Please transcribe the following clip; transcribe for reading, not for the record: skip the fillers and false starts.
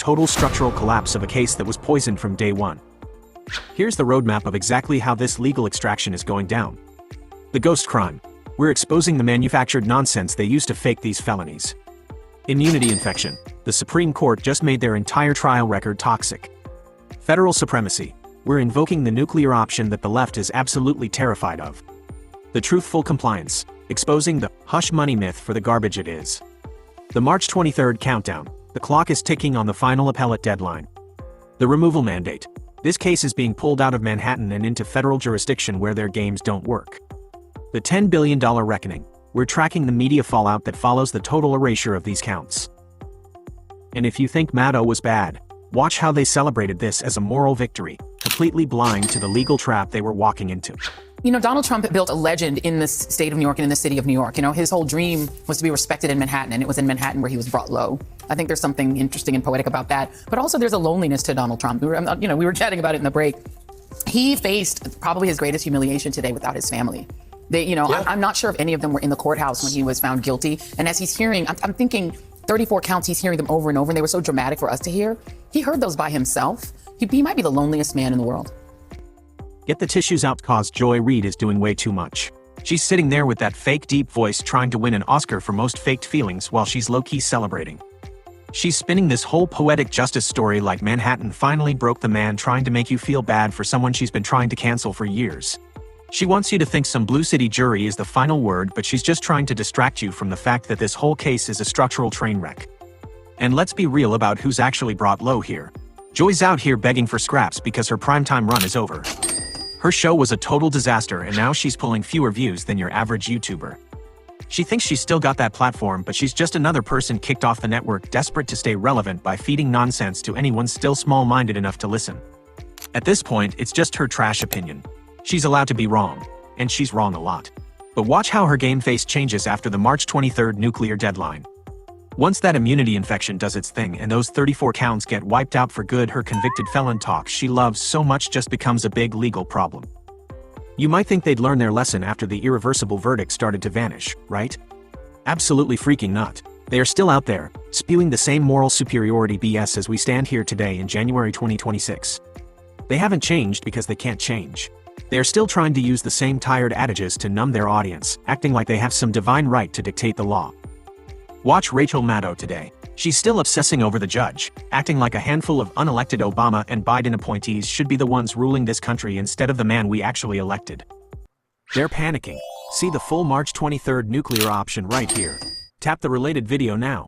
total structural collapse of a case that was poisoned from day one. Here's the roadmap of exactly how this legal extraction is going down. The ghost crime. We're exposing the manufactured nonsense they used to fake these felonies. Immunity infection. The Supreme Court just made their entire trial record toxic. Federal supremacy. We're invoking the nuclear option that the left is absolutely terrified of. The truthful compliance. Exposing the hush money myth for the garbage it is. The March 23rd countdown. The clock is ticking on the final appellate deadline. The removal mandate. This case is being pulled out of Manhattan and into federal jurisdiction where their games don't work. The $10 billion reckoning. We're tracking the media fallout that follows the total erasure of these counts. And if you think Maddow was bad, watch how they celebrated this as a moral victory, completely blind to the legal trap they were walking into. You know, Donald Trump built a legend in the state of New York and in the city of New York. You know, his whole dream was to be respected in Manhattan, and it was in Manhattan where he was brought low. I think there's something interesting and poetic about that. But also there's a loneliness to Donald Trump. We were chatting about it in the break. He faced probably his greatest humiliation today without his family. I'm not sure if any of them were in the courthouse when he was found guilty. And as he's hearing, I'm thinking 34 counts, he's hearing them over and over, and they were so dramatic for us to hear. He heard those by himself. He might be the loneliest man in the world. Get the tissues out, cause Joy Reid is doing way too much. She's sitting there with that fake deep voice trying to win an Oscar for most faked feelings while she's low-key celebrating. She's spinning this whole poetic justice story like Manhattan finally broke the man trying to make you feel bad for someone she's been trying to cancel for years. She wants you to think some Blue City jury is the final word, but she's just trying to distract you from the fact that this whole case is a structural train wreck. And let's be real about who's actually brought low here. Joy's out here begging for scraps because her primetime run is over. Her show was a total disaster and now she's pulling fewer views than your average YouTuber. She thinks she's still got that platform, but she's just another person kicked off the network desperate to stay relevant by feeding nonsense to anyone still small-minded enough to listen. At this point, it's just her trash opinion. She's allowed to be wrong, and she's wrong a lot. But watch how her game face changes after the March 23rd nuclear deadline. Once that immunity infection does its thing and those 34 counts get wiped out for good, her convicted felon talk she loves so much just becomes a big legal problem. You might think they'd learn their lesson after the irreversible verdict started to vanish, right? Absolutely freaking not. They are still out there, spewing the same moral superiority BS as we stand here today in January 2026. They haven't changed because they can't change. They are still trying to use the same tired adages to numb their audience, acting like they have some divine right to dictate the law. Watch Rachel Maddow today. She's still obsessing over the judge, acting like a handful of unelected Obama and Biden appointees should be the ones ruling this country instead of the man we actually elected. They're panicking. See the full March 23rd nuclear option right here. Tap the related video now.